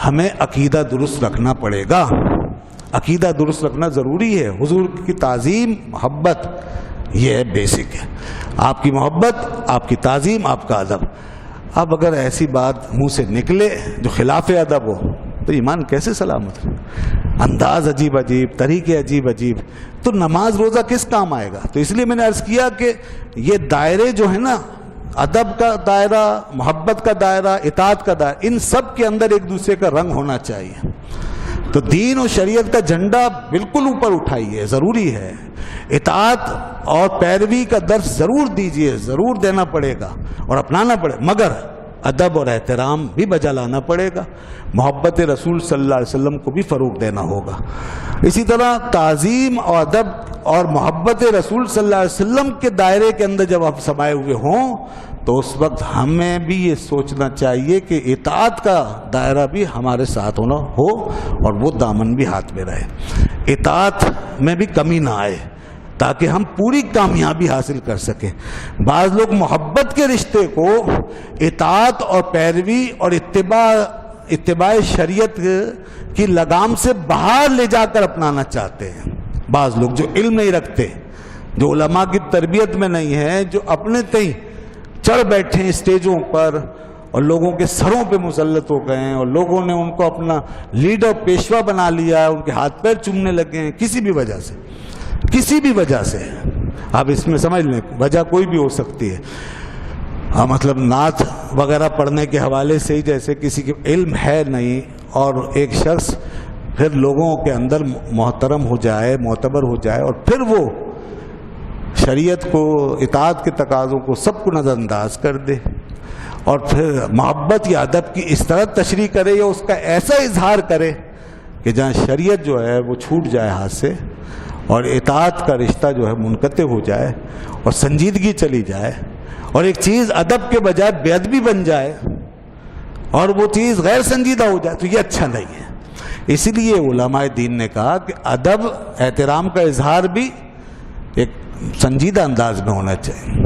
A: ہمیں عقیدہ درست رکھنا پڑے گا، عقیدہ درست رکھنا ضروری ہے. حضور کی تعظیم، محبت یہ ہے بیسک ہے. آپ کی محبت، آپ کی تعظیم، آپ کا ادب. اب اگر ایسی بات منہ سے نکلے جو خلاف ادب ہو تو ایمان کیسے سلامت ہے؟ انداز عجیب عجیب، طریقے عجیب عجیب، تو نماز روزہ کس کام آئے گا؟ تو اس لیے میں نے عرض کیا کہ یہ دائرے جو ہیں نا، ادب کا دائرہ، محبت کا دائرہ، اطاعت کا دائرہ، ان سب کے اندر ایک دوسرے کا رنگ ہونا چاہیے. تو دین اور شریعت کا جھنڈا بالکل اوپر اٹھائیے، ضروری ہے. اطاعت اور پیروی کا درس ضرور دیجیے، ضرور دینا پڑے گا اور اپنانا پڑے گا، مگر ادب اور احترام بھی بجا لانا پڑے گا. محبت رسول صلی اللہ علیہ وسلم کو بھی فروغ دینا ہوگا. اسی طرح تعظیم اور ادب اور محبت رسول صلی اللہ علیہ وسلم کے دائرے کے اندر جب آپ سمائے ہوئے ہوں تو اس وقت ہمیں بھی یہ سوچنا چاہیے کہ اطاعت کا دائرہ بھی ہمارے ساتھ ہونا ہو اور وہ دامن بھی ہاتھ میں رہے، اطاعت میں بھی کمی نہ آئے تاکہ ہم پوری کامیابی حاصل کر سکیں. بعض لوگ محبت کے رشتے کو اطاعت اور پیروی اور اتباع شریعت کی لگام سے باہر لے جا کر اپنانا چاہتے ہیں. بعض لوگ جو علم نہیں رکھتے، جو علماء کی تربیت میں نہیں ہے، جو اپنے تئیں چڑھ بیٹھے ہیں اسٹیجوں پر اور لوگوں کے سروں پہ مسلط ہو گئے ہیں اور لوگوں نے ان کو اپنا لیڈر پیشوا بنا لیا ہے، ان کے ہاتھ پیر چومنے لگے ہیں کسی بھی وجہ سے، کسی بھی وجہ سے. آپ اس میں سمجھ لیں وجہ کوئی بھی ہو سکتی ہے. مطلب نعت وغیرہ پڑھنے کے حوالے سے ہی جیسے کسی کے علم ہے نہیں اور ایک شخص پھر لوگوں کے اندر محترم ہو جائے، معتبر ہو جائے اور پھر وہ شریعت کو، اطاعت کے تقاضوں کو سب کو نظر انداز کر دے اور پھر محبت یا ادب کی اس طرح تشریح کرے یا اس کا ایسا اظہار کرے کہ جہاں شریعت جو ہے وہ چھوٹ جائے ہاتھ سے اور اطاعت کا رشتہ جو ہے منقطع ہو جائے اور سنجیدگی چلی جائے اور ایک چیز ادب کے بجائے بے ادبی بن جائے اور وہ چیز غیر سنجیدہ ہو جائے تو یہ اچھا نہیں ہے. اسی لیے علماء دین نے کہا کہ ادب احترام کا اظہار بھی ایک سنجیدہ انداز میں ہونا چاہیے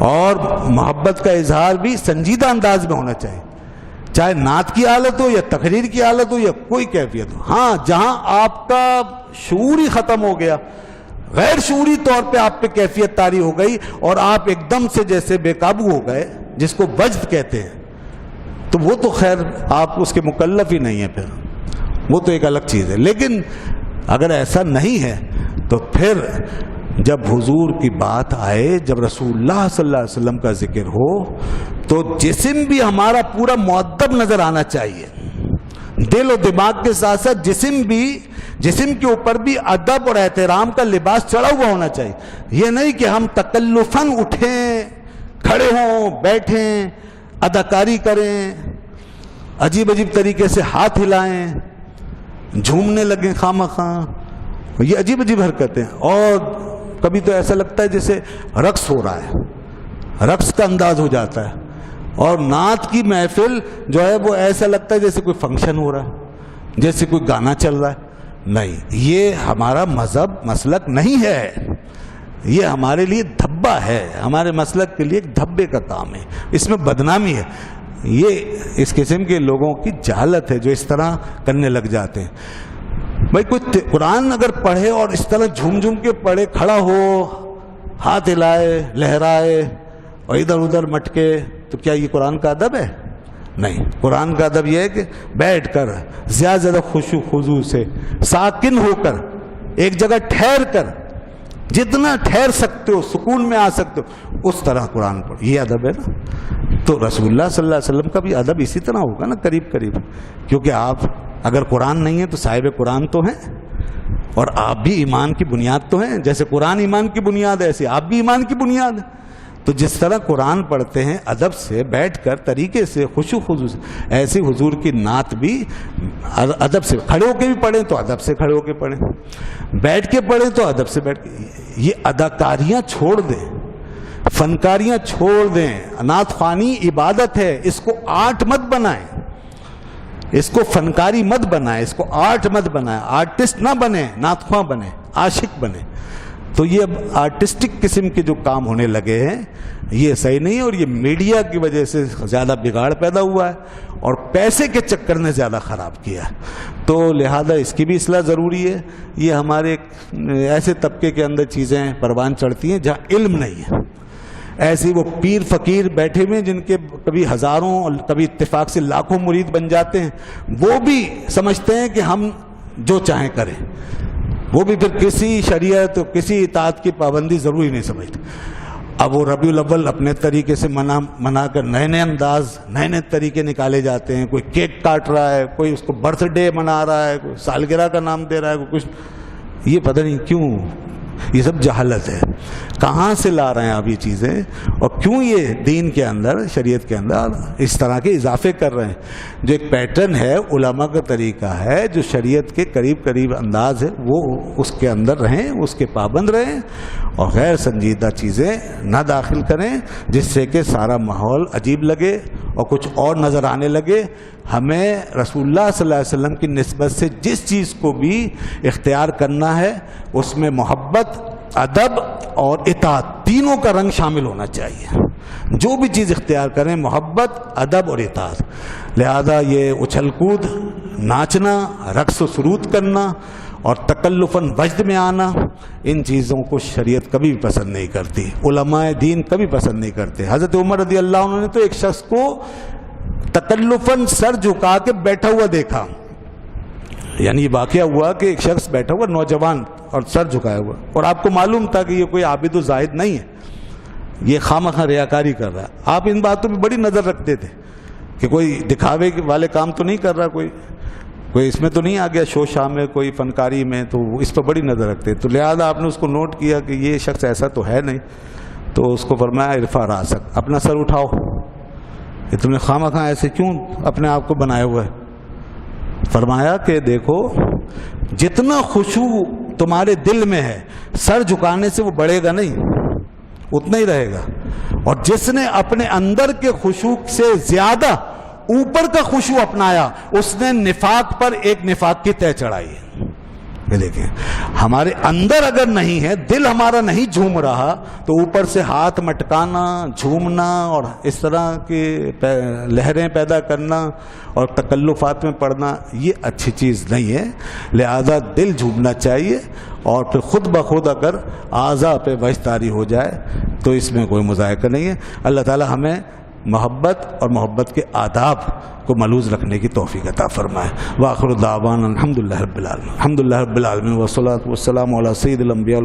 A: اور محبت کا اظہار بھی سنجیدہ انداز میں ہونا چاہیے، چاہے نعت کی حالت ہو یا تقریر کی حالت ہو یا کوئی کیفیت ہو۔ ہاں جہاں آپ کا شعور ہی ختم ہو گیا، غیر شعوری طور پہ آپ پہ کیفیت طاری ہو گئی اور آپ ایک دم سے جیسے بے قابو ہو گئے، جس کو وجد کہتے ہیں، تو وہ تو خیر آپ اس کے مکلف ہی نہیں ہیں، پھر وہ تو ایک الگ چیز ہے۔ لیکن اگر ایسا نہیں ہے تو پھر جب حضور کی بات آئے، جب رسول اللہ صلی اللہ علیہ وسلم کا ذکر ہو تو جسم بھی ہمارا پورا مؤدب نظر آنا چاہیے، دل و دماغ کے ساتھ ساتھ جسم کے اوپر بھی ادب اور احترام کا لباس چڑھا ہوا ہونا چاہیے۔ یہ نہیں کہ ہم تکلفاً اٹھیں، کھڑے ہوں، بیٹھیں، اداکاری کریں، عجیب عجیب طریقے سے ہاتھ ہلائیں، جھومنے لگیں خواہ، یہ عجیب عجیب حرکتیں، اور کبھی تو ایسا لگتا ہے جیسے رقص ہو رہا ہے، رقص کا انداز ہو جاتا ہے، اور نعت کی محفل جو ہے وہ ایسا لگتا ہے جیسے کوئی فنکشن ہو رہا ہے، جیسے کوئی گانا چل رہا ہے۔ نہیں، یہ ہمارا مذہب مسلک نہیں ہے، یہ ہمارے لیے دھبا ہے، ہمارے مسلک کے لیے ایک دھبے کا کام ہے، اس میں بدنامی ہے۔ یہ اس قسم کے لوگوں کی جہالت ہے جو اس طرح کرنے لگ جاتے ہیں۔ بھائی کوئی قرآن اگر پڑھے اور اس طرح جھوم جھوم کے پڑھے، کھڑا ہو، ہاتھ ہلائے، لہرائے اور ادھر ادھر مٹکے، تو کیا یہ قرآن کا ادب ہے؟ نہیں، قرآن کا ادب یہ ہے کہ بیٹھ کر زیادہ زیادہ خشوع خضوع سے، ساکن ہو کر، ایک جگہ ٹھہر کر، جتنا ٹھہر سکتے ہو، سکون میں آ سکتے ہو، اس طرح قرآن پڑھو، یہ ادب ہے نا۔ تو رسول اللہ صلی اللہ علیہ وسلم کا بھی ادب اسی طرح ہوگا نا، قریب قریب، کیونکہ آپ اگر قرآن نہیں ہے تو صاحب قرآن تو ہیں، اور آپ بھی ایمان کی بنیاد تو ہیں، جیسے قرآن ایمان کی بنیاد ہے ایسے آپ بھی ایمان کی بنیاد ہے۔ تو جس طرح قرآن پڑھتے ہیں ادب سے، بیٹھ کر، طریقے سے، خشوع خضوع سے، ایسی حضور کی نعت بھی ادب سے، کھڑے ہو کے بھی پڑھیں تو ادب سے کھڑے ہو کے پڑھیں، بیٹھ کے پڑھیں تو ادب سے بیٹھ کے۔ یہ اداکاریاں چھوڑ دیں، فنکاریاں چھوڑ دیں، نعت خوانی عبادت ہے، اس کو آرٹ مت بنائیں، اس کو فنکاری مت بنائیں، اس کو آرٹ مت بنائیں، آرٹسٹ نہ بنیں، نعت خواں بنیں، عاشق بنیں۔ تو یہ اب آرٹسٹک قسم کے جو کام ہونے لگے ہیں یہ صحیح نہیں ہے، اور یہ میڈیا کی وجہ سے زیادہ بگاڑ پیدا ہوا ہے اور پیسے کے چکر نے زیادہ خراب کیا ہے۔ تو لہذا اس کی بھی اصلاح ضروری ہے۔ یہ ہمارے ایسے طبقے کے اندر چیزیں پروان چڑھتی ہیں جہاں علم نہیں ہے، ایسی وہ پیر فقیر بیٹھے ہوئے جن کے کبھی ہزاروں اور کبھی اتفاق سے لاکھوں مرید بن جاتے ہیں، وہ بھی سمجھتے ہیں کہ ہم جو چاہیں کریں، وہ بھی پھر کسی شریعت کسی اطاعت کی پابندی ضروری نہیں سمجھتے۔ اب وہ ربیع الاول اپنے طریقے سے منا کر نئے نئے انداز، نئے نئے طریقے نکالے جاتے ہیں، کوئی کیک کاٹ رہا ہے، کوئی اس کو برتھ ڈے منا رہا ہے، کوئی سالگرہ کا نام دے رہا ہے، کوئی کچھ، یہ پتہ نہیں کیوں، یہ سب جہالت ہے۔ کہاں سے لا رہے ہیں آپ یہ چیزیں، اور کیوں یہ دین کے اندر، شریعت کے اندر اس طرح کے اضافے کر رہے ہیں؟ جو ایک پیٹرن ہے، علماء کا طریقہ ہے، جو شریعت کے قریب قریب انداز ہے، وہ اس کے اندر رہیں، اس کے پابند رہیں، اور غیر سنجیدہ چیزیں نہ داخل کریں جس سے کہ سارا ماحول عجیب لگے اور کچھ اور نظر آنے لگے۔ ہمیں رسول اللہ صلی اللہ علیہ وسلم کی نسبت سے جس چیز کو بھی اختیار کرنا ہے اس میں محبت، ادب اور اطاعت تینوں کا رنگ شامل ہونا چاہیے۔ جو بھی چیز اختیار کریں، محبت، ادب اور اطاعت۔ لہذا یہ اچھل کود، ناچنا، رقص و سرود کرنا اور تکلفاً وجد میں آنا، ان چیزوں کو شریعت کبھی بھی پسند نہیں کرتی، علماء دین کبھی پسند نہیں کرتے۔ حضرت عمر رضی اللہ عنہ نے تو ایک شخص کو تکلفاً سر جھکا کے بیٹھا ہوا دیکھا، یعنی یہ واقعہ ہوا کہ ایک شخص بیٹھا ہوا نوجوان اور سر جھکایا ہوا، اور آپ کو معلوم تھا کہ یہ کوئی عابد و زاہد نہیں ہے، یہ خواہ ریاکاری کر رہا ہے۔ آپ ان باتوں پہ بڑی نظر رکھتے تھے کہ کوئی دکھاوے والے کام تو نہیں کر رہا، کوئی اس میں تو نہیں آ گیا شو شام میں، کوئی فنکاری میں، تو اس پر بڑی نظر رکھتے۔ تو لہذا آپ نے اس کو نوٹ کیا کہ یہ شخص ایسا تو ہے نہیں، تو اس کو فرمایا ارفع راسک، اپنا سر اٹھاؤ، یہ تم نے خواہ ایسے کیوں اپنے آپ کو بنایا ہوا ہے؟ فرمایا کہ دیکھو جتنا خشوع تمہارے دل میں ہے سر جھکانے سے وہ بڑھے گا نہیں، اتنا ہی رہے گا، اور جس نے اپنے اندر کے خشوع سے زیادہ اوپر کا خشوع اپنایا، اس نے نفاق پر ایک نفاق کی طے چڑھائی ہے۔ یہ دیکھیں، ہمارے اندر اگر نہیں ہے، دل ہمارا نہیں جھوم رہا، تو اوپر سے ہاتھ مٹکانا، جھومنا اور اس طرح کی لہریں پیدا کرنا اور تکلفات میں پڑنا، یہ اچھی چیز نہیں ہے۔ لہذا دل جھومنا چاہیے، اور پھر خود بخود اگر اعضاء پہ وحش طاری ہو جائے تو اس میں کوئی مذائقہ نہیں ہے۔ اللہ تعالی ہمیں محبت اور محبت کے آداب کو ملوز رکھنے کی توفیق عطا فرمائے۔ وآخر دعوانا الحمدللہ رب العالمین، الحمدللہ رب العالمین، والصلاۃ والسلام علی سید الانبیاء